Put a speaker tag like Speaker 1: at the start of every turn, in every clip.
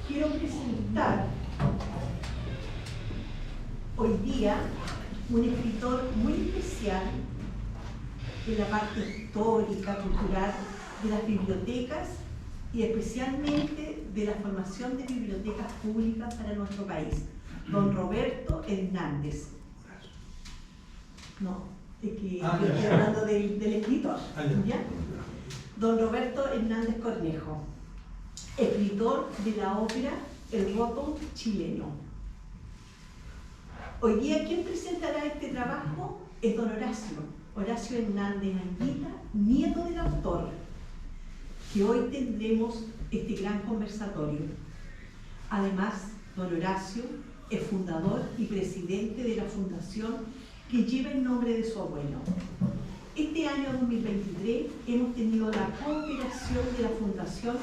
Speaker 1: quiero presentar hoy día un escritor muy especial en la parte histórica, cultural de las bibliotecas y especialmente de la formación de bibliotecas públicas para nuestro país, don Roberto Hernández. No, es que yo estoy hablando del escritor, ¿ya? Don Roberto Hernández Cornejo, escritor de la ópera El Roto Chileno. Hoy día, ¿quién presentará este trabajo? Es don Horacio Hernández Anguita, nieto del autor, que hoy tendremos este gran conversatorio. Además, don Horacio es fundador y presidente de la fundación que lleva el nombre de su abuelo. Este año 2023 hemos tenido la cooperación de la fundación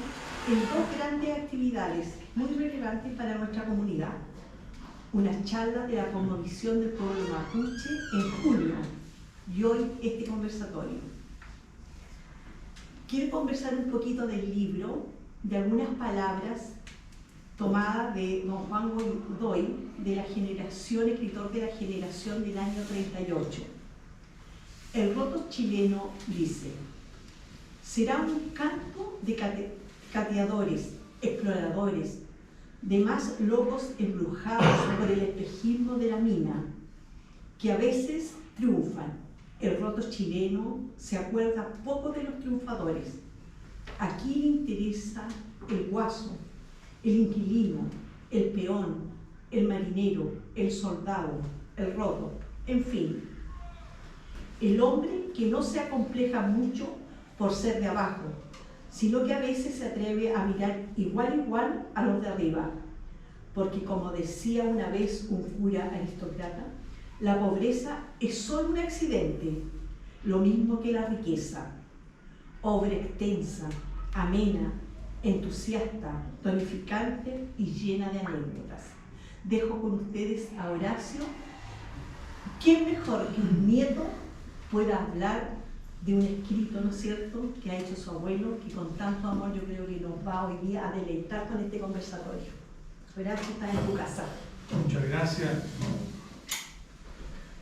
Speaker 1: en dos grandes actividades muy relevantes para nuestra comunidad. Una charla de la cosmovisión del pueblo mapuche en julio y hoy este conversatorio. Quiero conversar un poquito del libro, de algunas palabras tomadas de don Juan Godoy, de la generación, escritor de la generación del año 38. El Roto Chileno dice: será un canto de cateadores, exploradores, de más locos embrujados por el espejismo de la mina, que a veces triunfan. El Roto Chileno se acuerda poco de los triunfadores. Aquí le interesa el guaso, el inquilino, el peón, el marinero, el soldado, el roto, en fin. El hombre que no se acompleja mucho por ser de abajo, sino que a veces se atreve a mirar igual a los de arriba, porque como decía una vez un cura aristócrata, la pobreza es solo un accidente, lo mismo que la riqueza, obra extensa, amena, entusiasta, tonificante y llena de anécdotas. Dejo con ustedes a Horacio. ¿Quién mejor que un nieto pueda hablar de un escrito, ¿no es cierto?, que ha hecho su abuelo, que con tanto amor yo creo que nos va hoy día a deleitar con este conversatorio. Horacio, está en tu casa.
Speaker 2: Muchas gracias.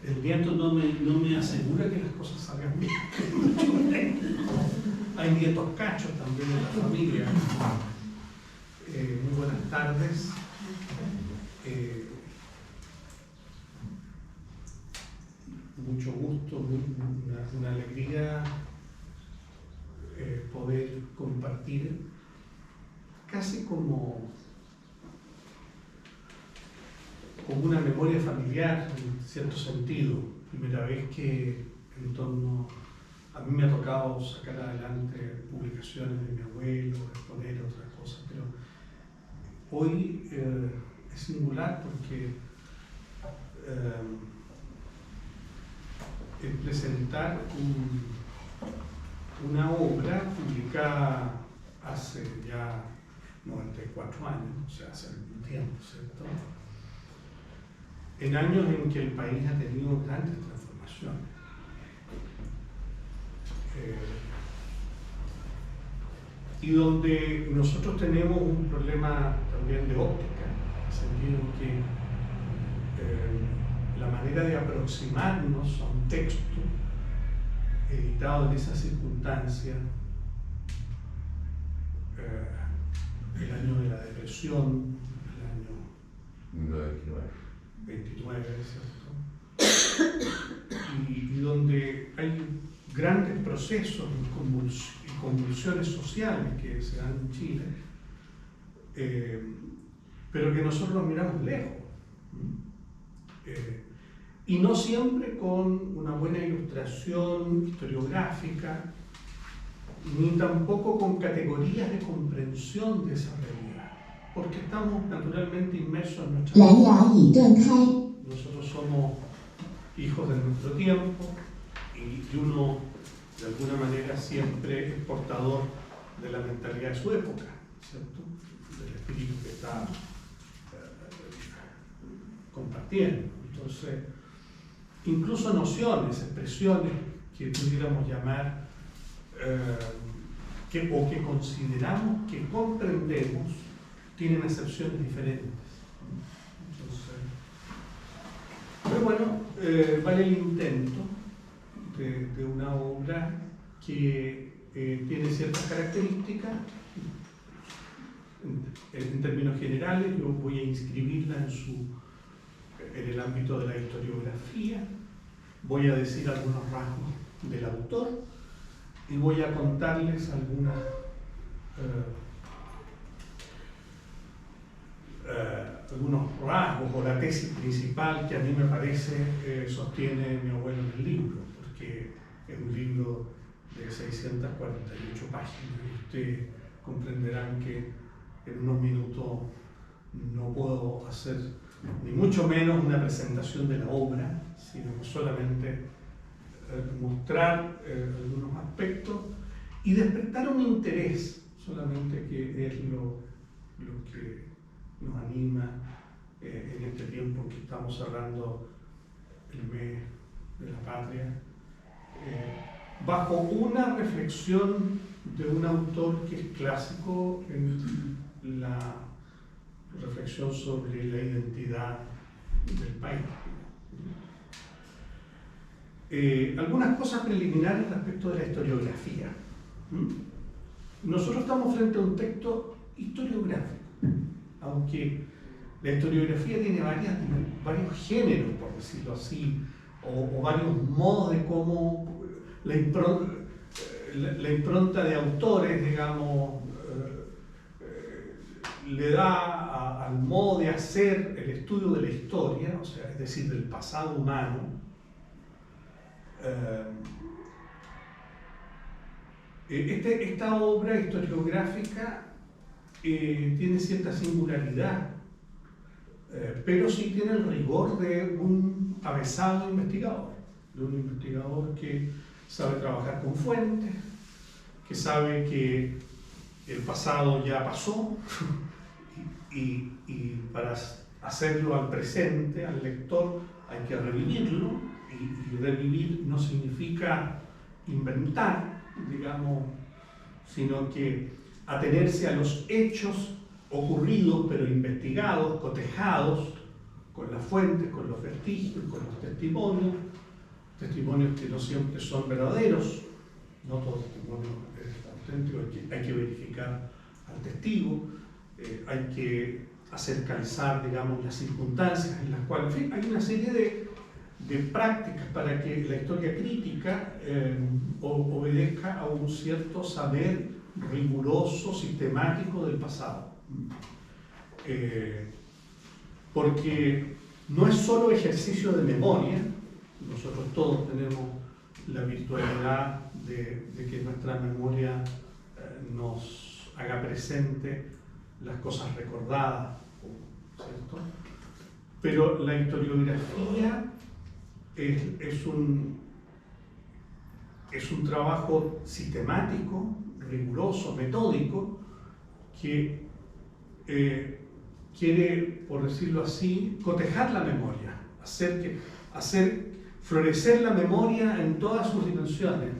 Speaker 2: El viento no me asegura que las cosas salgan bien. Hay nietos cachos también en la familia. Muy buenas tardes. Mucho gusto, una alegría poder compartir casi como una memoria familiar, en cierto sentido. Primera vez que a mí me ha tocado sacar adelante publicaciones de mi abuelo, exponer otras cosas, pero hoy es singular porque el presentar una obra publicada hace ya 94 años, o sea, hace algún tiempo, ¿cierto?, en años en que el país ha tenido grandes transformaciones. Y donde nosotros tenemos un problema también de óptica, en el sentido que la manera de aproximarnos a un texto editado en esa circunstancia, el año de la depresión, el año 29, ¿cierto? Y donde hay grandes procesos y convulsiones sociales que se dan en Chile, pero que nosotros los miramos lejos. Y no siempre con una buena ilustración historiográfica, ni tampoco con categorías de comprensión de esa realidad, porque estamos naturalmente inmersos en nuestra vida. Nosotros somos hijos de nuestro tiempo y uno, de alguna manera, siempre es portador de la mentalidad de su época, ¿cierto?, del espíritu que está compartiendo. Entonces, incluso nociones, expresiones que pudiéramos llamar o que consideramos que comprendemos tienen acepciones diferentes. Entonces, pero bueno, vale el intento de una obra que tiene ciertas características. En términos generales, yo voy a inscribirla en el ámbito de la historiografía, voy a decir algunos rasgos del autor y voy a contarles algunos rasgos o la tesis principal que a mí me parece sostiene mi abuelo en el libro, porque es un libro de 648 páginas y ustedes comprenderán que en unos minutos no puedo hacer ni mucho menos una presentación de la obra, sino solamente mostrar algunos aspectos y despertar un interés, solamente que es lo que nos anima en este tiempo que estamos cerrando el mes de la patria, bajo una reflexión de un autor que es clásico en la reflexión sobre la identidad del país. Algunas cosas preliminares respecto de la historiografía. Nosotros estamos frente a un texto historiográfico, aunque la historiografía tiene varios géneros, por decirlo así, o varios modos de cómo la impronta de autores, digamos, le da al modo de hacer el estudio de la historia, o sea, es decir, del pasado humano. Esta obra historiográfica tiene cierta singularidad, pero sí tiene el rigor de un avesado investigador, que sabe trabajar con fuentes, que sabe que el pasado ya pasó y para hacerlo al presente, al lector, hay que revivirlo, y revivir no significa inventar, digamos, sino que atenerse a los hechos ocurridos, pero investigados, cotejados, con las fuentes, con los vestigios, con los testimonios que no siempre son verdaderos, no todo testimonio es auténtico, hay que verificar al testigo, hay que hacer calzar, digamos, las circunstancias en las cuales, en fin, hay una serie de prácticas para que la historia crítica obedezca a un cierto saber riguroso, sistemático del pasado. Porque no es solo ejercicio de memoria, nosotros todos tenemos la virtualidad de que nuestra memoria nos haga presente las cosas recordadas, ¿cierto? Pero la historiografía es un trabajo sistemático, riguroso, metódico, que quiere, por decirlo así, cotejar la memoria, hacer florecer la memoria en todas sus dimensiones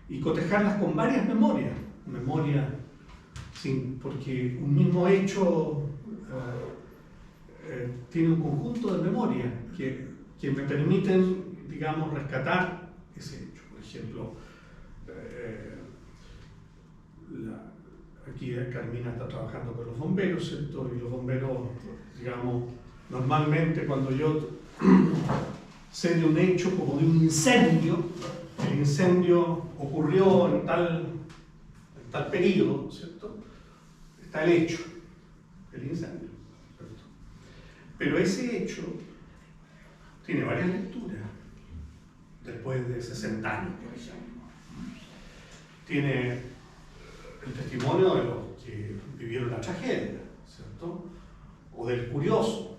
Speaker 2: y cotejarlas con varias memorias, porque un mismo hecho tiene un conjunto de memorias que me permiten, digamos, rescatar ese hecho. Por ejemplo, aquí Carmina está trabajando con los bomberos, ¿cierto? Y los bomberos, digamos, normalmente cuando yo sé de un hecho como de un incendio, el incendio ocurrió en tal periodo, ¿cierto? Está el hecho, el incendio, ¿cierto? Pero ese hecho tiene varias lecturas, después de 60 años, por ejemplo. Tiene el testimonio de los que vivieron la tragedia, ¿cierto? O del curioso.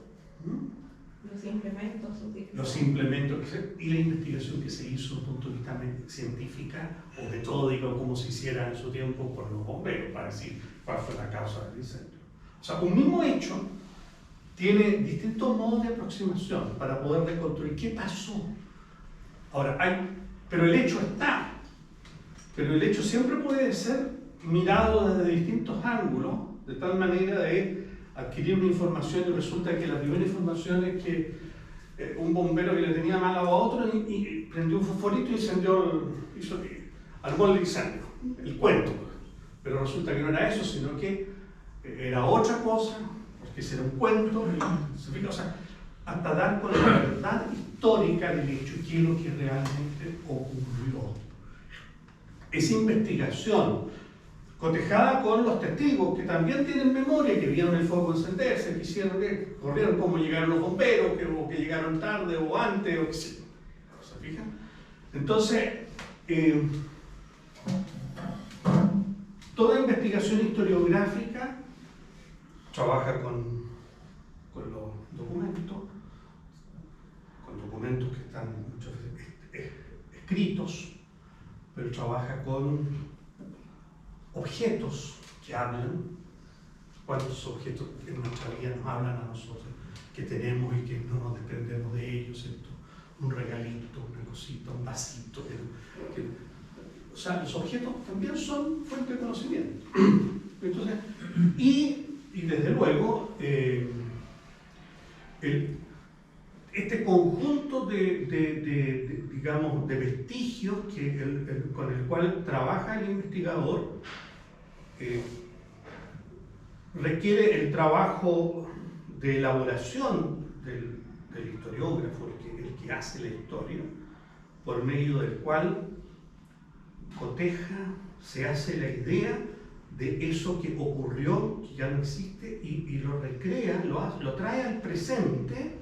Speaker 2: Los implementos y la investigación que se hizo desde un punto de vista científica o metódico, como se hiciera en su tiempo por los bomberos, para decir cuál fue la causa del incendio. O sea, un mismo hecho tiene distintos modos de aproximación para poder reconstruir qué pasó. Ahora, pero el hecho está. Pero el hecho siempre puede ser mirado desde distintos ángulos De tal manera de adquirir una información y resulta que la primera información es que un bombero que le tenía mal a otro y prendió un fosforito y incendió, armó el incendio, el cuento. Pero resulta que no era eso, sino que era otra cosa, porque ese era un cuento, o sea, hasta dar con la verdad histórica del hecho, qué es lo que realmente ocurrió. Esa investigación, cotejada con los testigos, que también tienen memoria, que vieron el fuego encenderse, que hicieron, que corrieron cómo llegaron los bomberos, o que llegaron tarde o antes, o que ¿se fijan? Entonces, toda investigación historiográfica trabaja con los documentos que están muchas veces escritos, pero trabaja con objetos que hablan. ¿Cuántos objetos en nuestra vida nos hablan a nosotros, que tenemos y que no nos desprendemos de ellos, ¿cierto? Un regalito, una cosita, un vasito. O sea, los objetos también son fuente de conocimiento. Entonces, y desde luego, este conjunto digamos, de vestigios con el cual trabaja el investigador requiere el trabajo de elaboración del historiógrafo, el que hace la historia, por medio del cual coteja, se hace la idea de eso que ocurrió, que ya no existe, y lo recrea, lo trae al presente